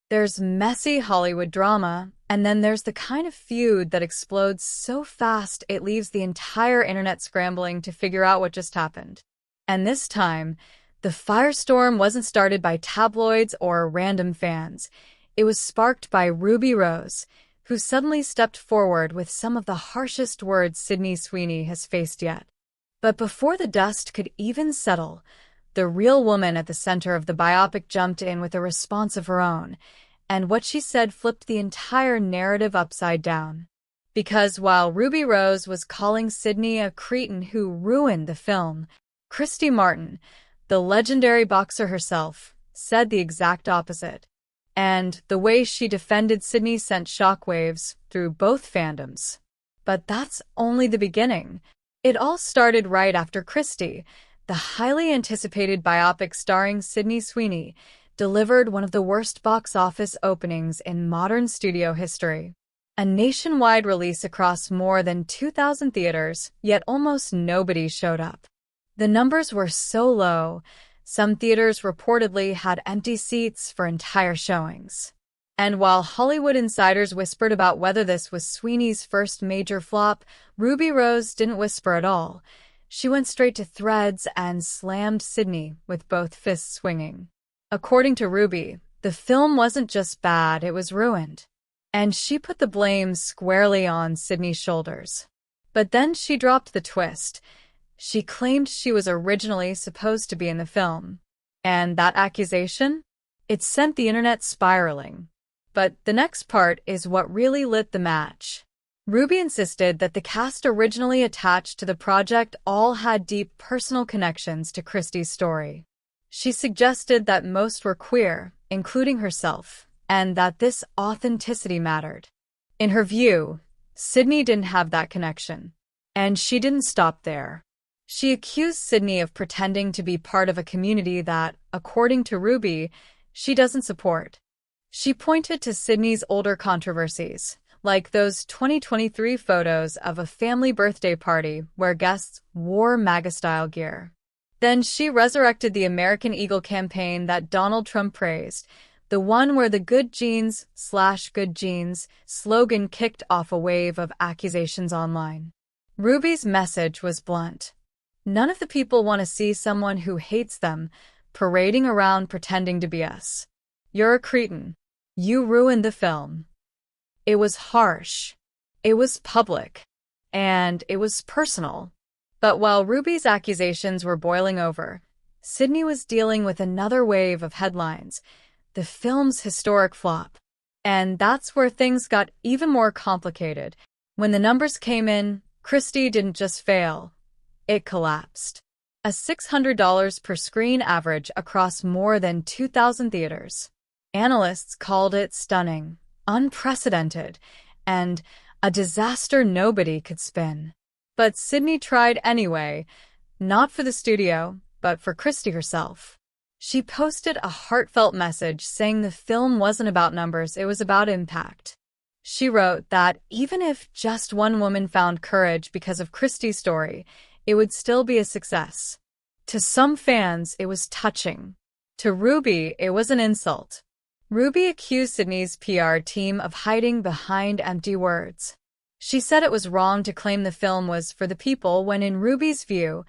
There's messy Hollywood drama, and then there's the kind of feud that explodes so fast it leaves the entire internet scrambling to figure out what just happened. And this time, the firestorm wasn't started by tabloids or random fans. It was sparked by Ruby Rose, who suddenly stepped forward with some of the harshest words Sydney Sweeney has faced yet. But before the dust could even settle, the real woman at the center of the biopic jumped in with a response of her own, and what she said flipped the entire narrative upside down. Because while Ruby Rose was calling Sydney a cretin who ruined the film, Christy Martin, the legendary boxer herself, said the exact opposite. And the way she defended Sydney sent shockwaves through both fandoms. But that's only the beginning. It all started right after Christy, the highly anticipated biopic starring Sydney Sweeney, delivered one of the worst box office openings in modern studio history. A nationwide release across more than 2,000 theaters, yet almost nobody showed up. The numbers were so low, some theaters reportedly had empty seats for entire showings. And while Hollywood insiders whispered about whether this was Sweeney's first major flop, Ruby Rose didn't whisper at all. She went straight to Threads and slammed Sydney with both fists swinging. According to Ruby, the film wasn't just bad, it was ruined. And she put the blame squarely on Sydney's shoulders. But then she dropped the twist. She claimed she was originally supposed to be in the film. And that accusation? It sent the internet spiraling. But the next part is what really lit the match. Ruby insisted that the cast originally attached to the project all had deep personal connections to Christie's story. She suggested that most were queer, including herself, and that this authenticity mattered. In her view, Sydney didn't have that connection. And she didn't stop there. She accused Sydney of pretending to be part of a community that, according to Ruby, she doesn't support. She pointed to Sydney's older controversies, like those 2023 photos of a family birthday party where guests wore MAGA-style gear. Then she resurrected the American Eagle campaign that Donald Trump praised, the one where the good genes/good genes slogan kicked off a wave of accusations online. Ruby's message was blunt. None of the people want to see someone who hates them parading around pretending to be us. You're a cretin. You ruined the film. It was harsh. It was public. And it was personal. But while Ruby's accusations were boiling over, Sydney was dealing with another wave of headlines, the film's historic flop. And that's where things got even more complicated. When the numbers came in, Christy didn't just fail. It collapsed. A $600 per screen average across more than 2,000 theaters. Analysts called it stunning, unprecedented, and a disaster nobody could spin. But Sydney tried anyway, not for the studio, but for Christy herself. She posted a heartfelt message saying the film wasn't about numbers, it was about impact. She wrote that even if just one woman found courage because of Christy's story, it would still be a success. To some fans, it was touching. To Ruby, it was an insult. Ruby accused Sydney's PR team of hiding behind empty words. She said it was wrong to claim the film was for the people when, in Ruby's view,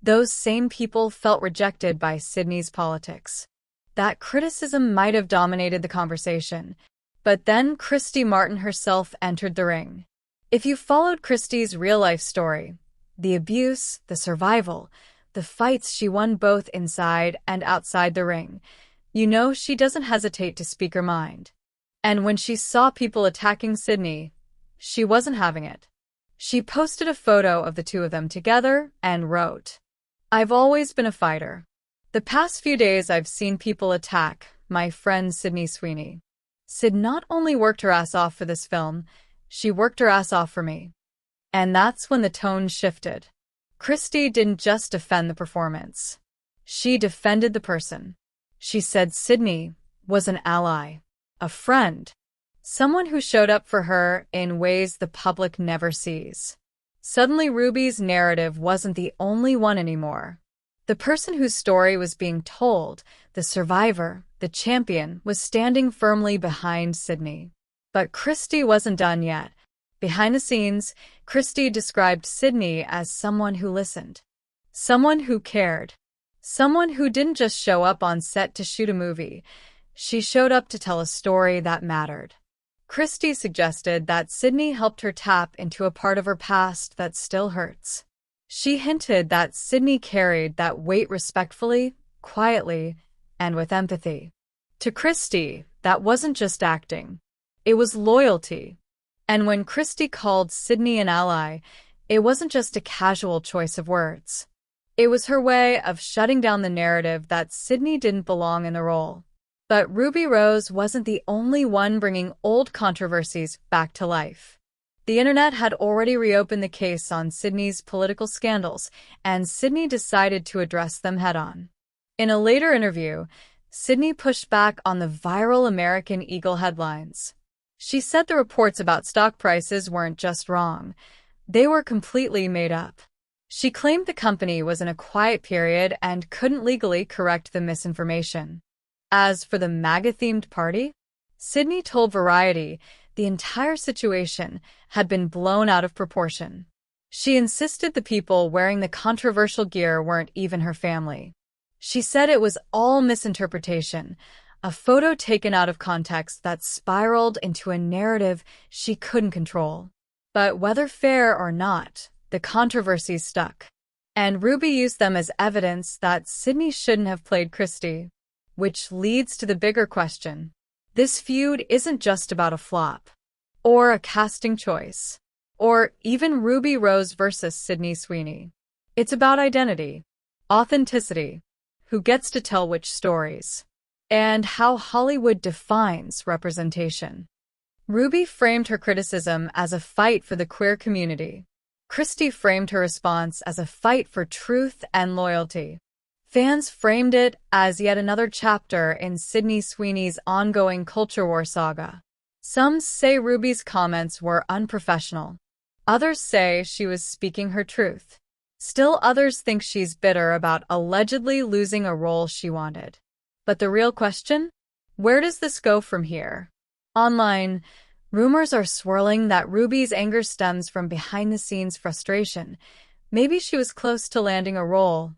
those same people felt rejected by Sydney's politics. That criticism might have dominated the conversation. But then Christy Martin herself entered the ring. If you followed Christy's real-life story, the abuse, the survival, the fights she won both inside and outside the ring, you know she doesn't hesitate to speak her mind. And when she saw people attacking Sydney, she wasn't having it. She posted a photo of the two of them together and wrote, "I've always been a fighter. The past few days I've seen people attack my friend Sydney Sweeney. Sid not only worked her ass off for this film, she worked her ass off for me." And that's when the tone shifted. Christy didn't just defend the performance. She defended the person. She said Sydney was an ally, a friend, someone who showed up for her in ways the public never sees. Suddenly, Ruby's narrative wasn't the only one anymore. The person whose story was being told, the survivor, the champion, was standing firmly behind Sydney. But Christy wasn't done yet. Behind the scenes, Christy described Sydney as someone who listened, someone who cared, someone who didn't just show up on set to shoot a movie. She showed up to tell a story that mattered. Christy suggested that Sydney helped her tap into a part of her past that still hurts. She hinted that Sydney carried that weight respectfully, quietly, and with empathy. To Christy, that wasn't just acting. It was loyalty. And when Christy called Sydney an ally, it wasn't just a casual choice of words. It was her way of shutting down the narrative that Sydney didn't belong in the role. But Ruby Rose wasn't the only one bringing old controversies back to life. The internet had already reopened the case on Sydney's political scandals, and Sydney decided to address them head-on. In a later interview, Sydney pushed back on the viral American Eagle headlines. She said the reports about stock prices weren't just wrong, they were completely made up. She claimed the company was in a quiet period and couldn't legally correct the misinformation. As for the MAGA-themed party, Sydney told Variety the entire situation had been blown out of proportion. She insisted the people wearing the controversial gear weren't even her family. She said it was all misinterpretation, a photo taken out of context that spiraled into a narrative she couldn't control. But whether fair or not, the controversies stuck. And Ruby used them as evidence that Sydney shouldn't have played Christy. Which leads to the bigger question. This feud isn't just about a flop, or a casting choice, or even Ruby Rose versus Sydney Sweeney. It's about identity, authenticity, who gets to tell which stories, and how Hollywood defines representation. Ruby framed her criticism as a fight for the queer community. Christy framed her response as a fight for truth and loyalty. Fans framed it as yet another chapter in Sydney Sweeney's ongoing culture war saga. Some say Ruby's comments were unprofessional. Others say she was speaking her truth. Still others think she's bitter about allegedly losing a role she wanted. But the real question? Where does this go from here? Online, rumors are swirling that Ruby's anger stems from behind-the-scenes frustration. Maybe she was close to landing a role.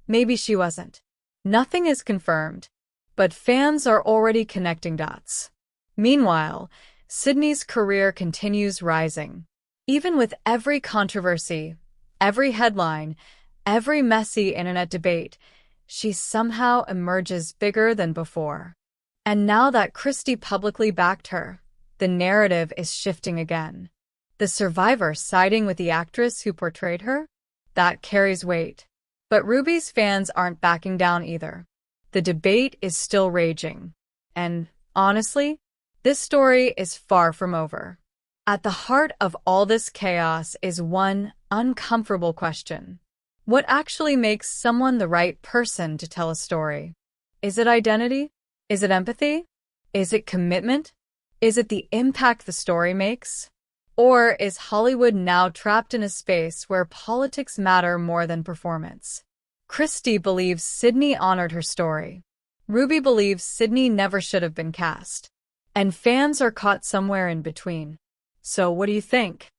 Maybe she wasn't. Nothing is confirmed, but fans are already connecting dots. Meanwhile, Sydney's career continues rising. Even with every controversy, every headline, every messy internet debate, she somehow emerges bigger than before. And now that Christy publicly backed her, the narrative is shifting again. The survivor siding with the actress who portrayed her? That carries weight. But Ruby's fans aren't backing down either. The debate is still raging. And, honestly, this story is far from over. At the heart of all this chaos is one uncomfortable question. What actually makes someone the right person to tell a story? Is it identity? Is it empathy? Is it commitment? Is it the impact the story makes? Or is Hollywood now trapped in a space where politics matter more than performance? Christy believes Sydney honored her story. Ruby believes Sydney never should have been cast. And fans are caught somewhere in between. So what do you think?